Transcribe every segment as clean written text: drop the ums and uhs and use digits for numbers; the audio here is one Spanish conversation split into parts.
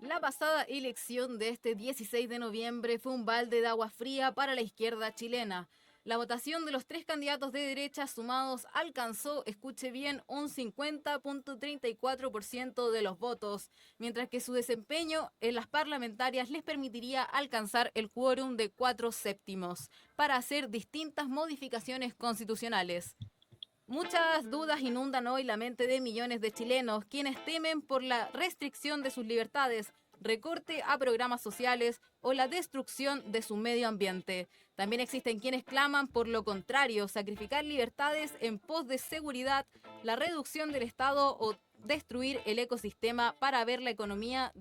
La pasada elección de este 16 de noviembre fue un balde de agua fría para la izquierda chilena. La votación de los tres candidatos de derecha sumados alcanzó, escuche bien, un 50.34% de los votos, mientras que su desempeño en las parlamentarias les permitiría alcanzar el quórum de 4/7 para hacer distintas modificaciones constitucionales. Muchas dudas inundan hoy la mente de millones de chilenos, quienes temen por la restricción de sus libertades, recorte a programas sociales o la destrucción de su medio ambiente. También existen quienes claman por lo contrario, sacrificar libertades en pos de seguridad, la reducción del Estado o destruir el ecosistema para ver la economía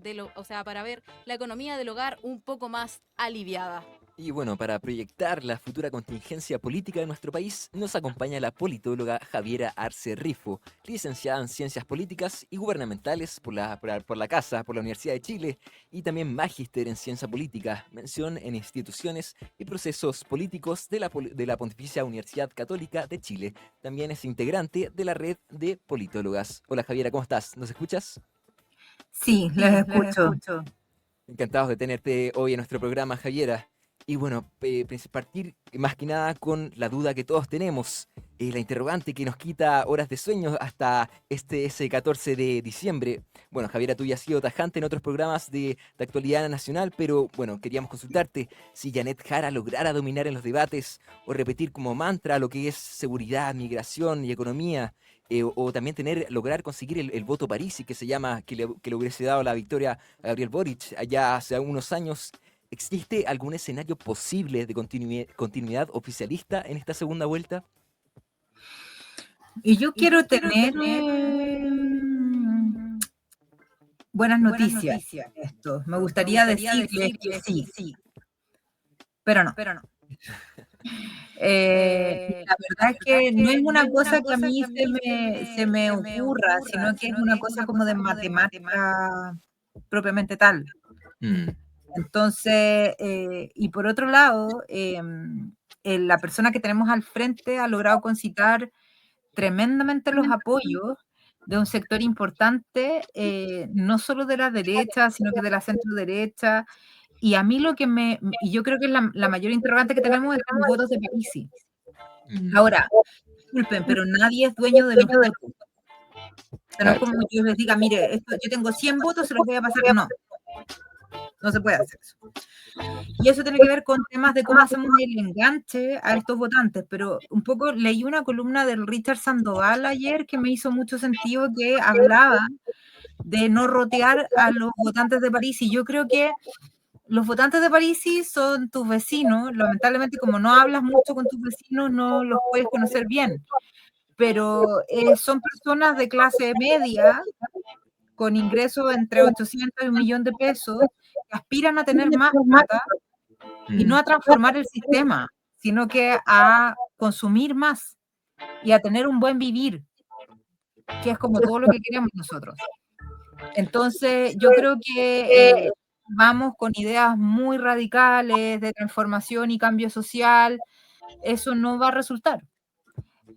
para ver la economía del hogar un poco más aliviada. Y bueno, para proyectar la futura contingencia política de nuestro país, nos acompaña la politóloga Javiera Arce Rifo, licenciada en Ciencias Políticas y Gubernamentales por la Casa, por la Universidad de Chile, y también magíster en Ciencia Política, mención en instituciones y procesos políticos de la Pontificia Universidad Católica de Chile. También es integrante de la red de politólogas. Hola Javiera, ¿cómo estás? ¿Nos escuchas? Sí, les escucho. Encantados de tenerte hoy en nuestro programa, Javiera. Y bueno, partir más que nada con la duda que todos tenemos, la interrogante que nos quita horas de sueño hasta ese 14 de diciembre. Bueno, Javiera, tú ya has sido tajante en otros programas de actualidad nacional, pero bueno, queríamos consultarte si Janet Jara lograra dominar en los debates o repetir como mantra lo que es seguridad, migración y economía, o también lograr conseguir el voto Parisi, que se llama, que le hubiese dado la victoria a Gabriel Boric allá hace unos años. ¿Existe algún escenario posible de continuidad oficialista en esta segunda vuelta? Y yo quiero tener buenas noticias en esto. Me gustaría decirles que sí, pero no. La verdad es que no es una cosa que a mí se me ocurra, sino que es una cosa como de matemática propiamente tal. Mm. Entonces, y por otro lado, la persona que tenemos al frente ha logrado concitar tremendamente los apoyos de un sector importante, no solo de la derecha, sino que de la centro derecha. Y a mí y yo creo que la mayor interrogante que tenemos es los votos de Parisi. Ahora, disculpen, pero nadie es dueño de los votos. O sea, no es como que yo les diga, mire, yo tengo 100 votos, se los voy a pasar. No se puede hacer eso. Y eso tiene que ver con temas de cómo hacemos el enganche a estos votantes, pero un poco leí una columna del Richard Sandoval ayer que me hizo mucho sentido, que hablaba de no rotear a los votantes de París, y yo creo que los votantes de París son tus vecinos. Lamentablemente, como no hablas mucho con tus vecinos, no los puedes conocer bien, pero son personas de clase media con ingresos entre 800 y 1.000.000 de pesos, que aspiran a tener más plata y no a transformar el sistema, sino que a consumir más y a tener un buen vivir, que es como todo lo que queremos nosotros. Entonces, yo creo que vamos con ideas muy radicales de transformación y cambio social, eso no va a resultar.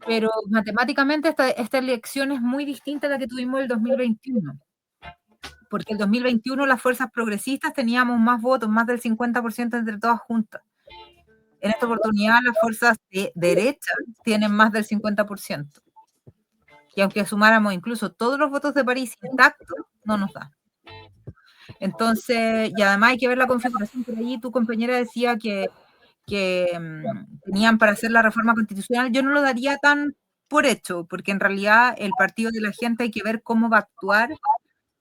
Pero matemáticamente esta elección es muy distinta a la que tuvimos el 2021. Porque el 2021 las fuerzas progresistas teníamos más votos, más del 50% entre todas juntas. En esta oportunidad las fuerzas de derecha tienen más del 50%. Y aunque sumáramos incluso todos los votos de París intactos, no nos da. Entonces, y además hay que ver la configuración. Por ahí tu compañera decía que tenían para hacer la reforma constitucional. Yo no lo daría tan por hecho, porque en realidad el partido de la gente hay que ver cómo va a actuar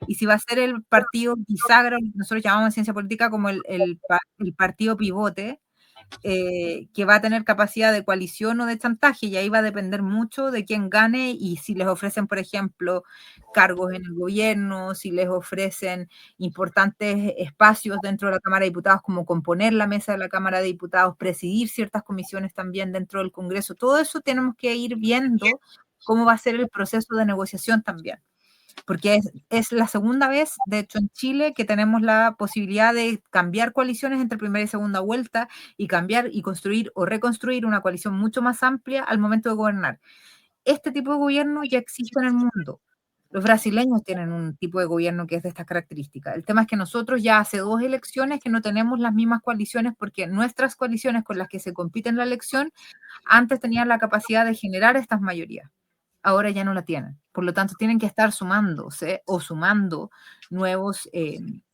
y si va a ser el partido bisagra, nosotros llamamos en ciencia política como el partido pivote, que va a tener capacidad de coalición o de chantaje, y ahí va a depender mucho de quién gane y si les ofrecen, por ejemplo, cargos en el gobierno, si les ofrecen importantes espacios dentro de la Cámara de Diputados, como componer la mesa de la Cámara de Diputados, presidir ciertas comisiones también dentro del Congreso. Todo eso tenemos que ir viendo cómo va a ser el proceso de negociación también. Porque es la segunda vez, de hecho, en Chile, que tenemos la posibilidad de cambiar coaliciones entre primera y segunda vuelta y cambiar y construir o reconstruir una coalición mucho más amplia al momento de gobernar. Este tipo de gobierno ya existe en el mundo. Los brasileños tienen un tipo de gobierno que es de estas características. El tema es que nosotros ya hace 2 elecciones que no tenemos las mismas coaliciones porque nuestras coaliciones con las que se compite en la elección antes tenían la capacidad de generar estas mayorías. Ahora ya no la tienen. Por lo tanto, tienen que estar sumándose o sumando nuevos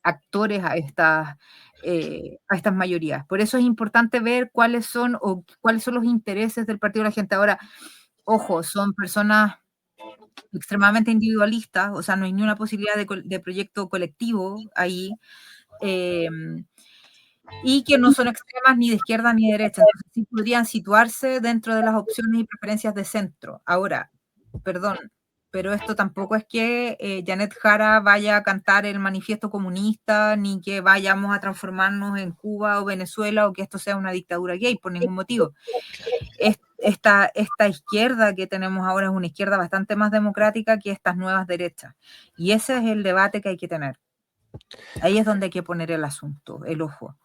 actores a estas mayorías. Por eso es importante ver cuáles son los intereses del partido de la gente. Ahora, ojo, son personas extremadamente individualistas, o sea, no hay ni una posibilidad de proyecto colectivo ahí, y que no son extremas ni de izquierda ni de derecha, entonces sí podrían situarse dentro de las opciones y preferencias de centro. Ahora, perdón, pero esto tampoco es que Janet Jara vaya a cantar el manifiesto comunista, ni que vayamos a transformarnos en Cuba o Venezuela, o que esto sea una dictadura gay, por ningún motivo. Esta izquierda que tenemos ahora es una izquierda bastante más democrática que estas nuevas derechas. Y ese es el debate que hay que tener. Ahí es donde hay que poner el asunto, el ojo.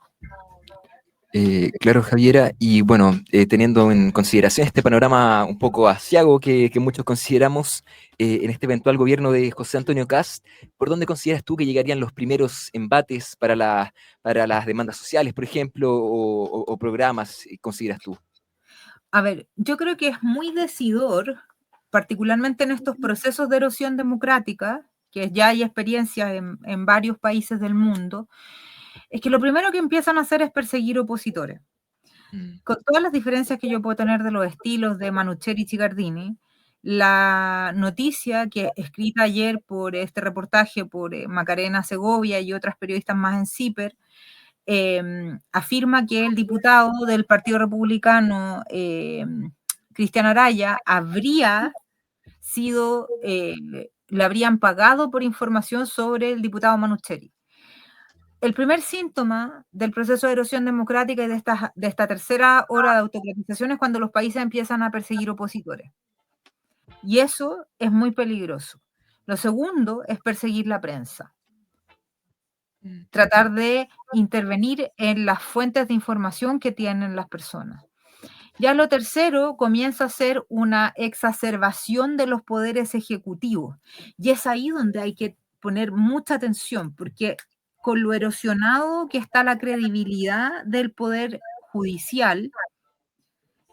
Claro, Javiera, y bueno, teniendo en consideración este panorama un poco aciago que muchos consideramos en este eventual gobierno de José Antonio Kast, ¿por dónde consideras tú que llegarían los primeros embates para las demandas sociales, por ejemplo, o programas, consideras tú? A ver, yo creo que es muy decidor, particularmente en estos procesos de erosión democrática, que ya hay experiencias en varios países del mundo, es que lo primero que empiezan a hacer es perseguir opositores. Con todas las diferencias que yo puedo tener de los estilos de Manucheri y Cicardini, la noticia que escrita ayer por este reportaje por Macarena Segovia y otras periodistas más en CIPER, afirma que el diputado del Partido Republicano, Cristian Araya, le habrían pagado por información sobre el diputado Manucheri. El primer síntoma del proceso de erosión democrática y de esta tercera ola de autocratización es cuando los países empiezan a perseguir opositores. Y eso es muy peligroso. Lo segundo es perseguir la prensa. Tratar de intervenir en las fuentes de información que tienen las personas. Ya lo tercero comienza a ser una exacerbación de los poderes ejecutivos. Y es ahí donde hay que poner mucha atención, porque con lo erosionado que está la credibilidad del poder judicial,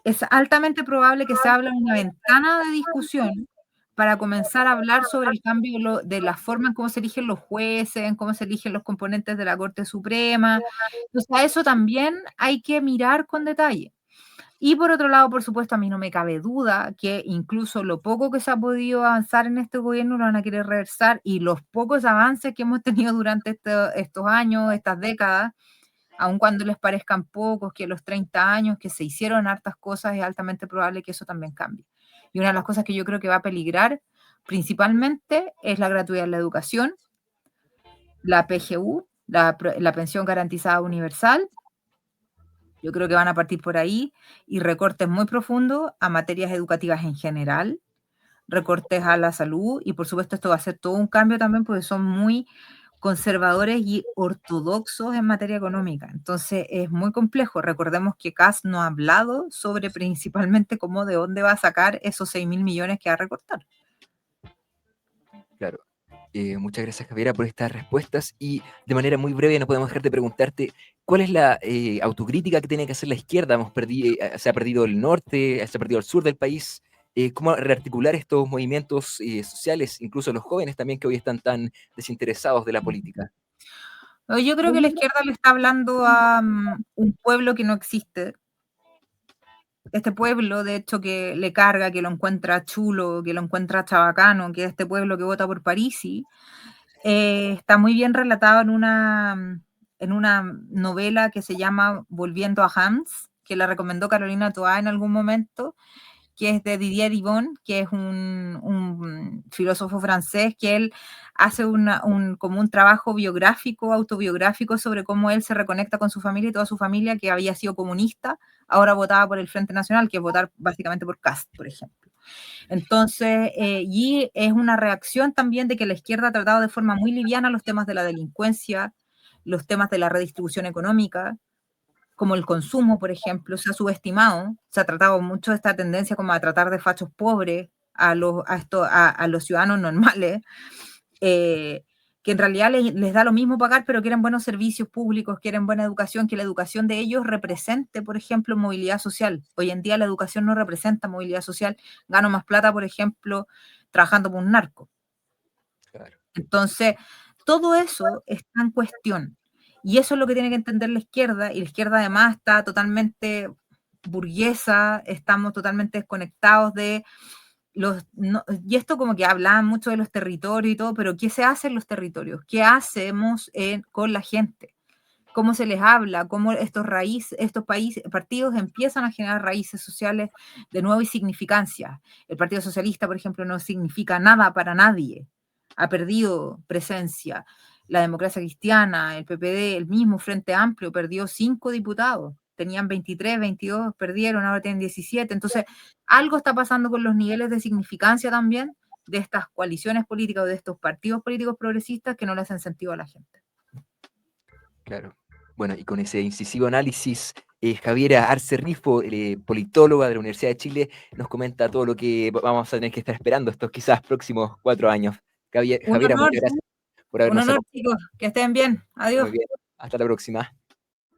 es altamente probable que se abra una ventana de discusión para comenzar a hablar sobre el cambio de la forma en cómo se eligen los jueces, en cómo se eligen los componentes de la Corte Suprema. Entonces, a eso también hay que mirar con detalle. Y por otro lado, por supuesto, a mí no me cabe duda que incluso lo poco que se ha podido avanzar en este gobierno lo van a querer reversar, y los pocos avances que hemos tenido durante estos años, estas décadas, aun cuando les parezcan pocos, que los 30 años que se hicieron hartas cosas, es altamente probable que eso también cambie. Y una de las cosas que yo creo que va a peligrar principalmente es la gratuidad en la educación, la PGU, la pensión garantizada universal. Yo creo que van a partir por ahí, y recortes muy profundos a materias educativas en general, recortes a la salud, y por supuesto esto va a ser todo un cambio también porque son muy conservadores y ortodoxos en materia económica. Entonces es muy complejo. Recordemos que Kast no ha hablado sobre principalmente cómo, de dónde va a sacar esos 6.000 millones que va a recortar. Claro. Muchas gracias, Javiera, por estas respuestas, y de manera muy breve no podemos dejar de preguntarte cuál es la autocrítica que tiene que hacer la izquierda. Se ha perdido el norte, se ha perdido el sur del país. ¿Cómo rearticular estos movimientos sociales, incluso los jóvenes también que hoy están tan desinteresados de la política? Yo creo que la izquierda le está hablando a un pueblo que no existe. Este pueblo, de hecho, que le carga, que lo encuentra chulo, que lo encuentra chabacano, que es este pueblo que vota por Parisi, está muy bien relatado en una novela que se llama Volviendo a Hans, que la recomendó Carolina Toá en algún momento, que es de Didier Ribon, que es un filósofo francés, que él hace como un trabajo biográfico, autobiográfico, sobre cómo él se reconecta con su familia y toda su familia, que había sido comunista, ahora votaba por el Frente Nacional, que es votar básicamente por Kast, por ejemplo. Entonces, y es una reacción también de que la izquierda ha tratado de forma muy liviana los temas de la delincuencia, los temas de la redistribución económica, como el consumo, por ejemplo, se ha subestimado, se ha tratado mucho esta tendencia como a tratar de fachos pobres, a los ciudadanos normales, que en realidad les da lo mismo pagar, pero quieren buenos servicios públicos, quieren buena educación, que la educación de ellos represente, por ejemplo, movilidad social. Hoy en día la educación no representa movilidad social. Gano más plata, por ejemplo, trabajando por un narco. Claro. Entonces, todo eso está en cuestión. Y eso es lo que tiene que entender la izquierda, y la izquierda además está totalmente burguesa, estamos totalmente desconectados de y esto como que hablaban mucho de los territorios y todo, pero ¿qué se hace en los territorios? ¿Qué hacemos con la gente? ¿Cómo se les habla? ¿Cómo estos partidos empiezan a generar raíces sociales de nuevo y significancia? El Partido Socialista, por ejemplo, no significa nada para nadie. Ha perdido presencia. La Democracia Cristiana, el PPD, el mismo Frente Amplio, perdió 5 diputados. Tenían 23, 22, perdieron, ahora tienen 17. Entonces, algo está pasando con los niveles de significancia también de estas coaliciones políticas o de estos partidos políticos progresistas que no le hacen sentido a la gente. Claro. Bueno, y con ese incisivo análisis, Javiera Arce Rifo, politóloga de la Universidad de Chile, nos comenta todo lo que vamos a tener que estar esperando estos quizás próximos 4 años. Un Javiera, honor, muchas gracias por un habernos honor, acompañado. chicos. Que estén bien. Adiós. Muy bien. Hasta la próxima.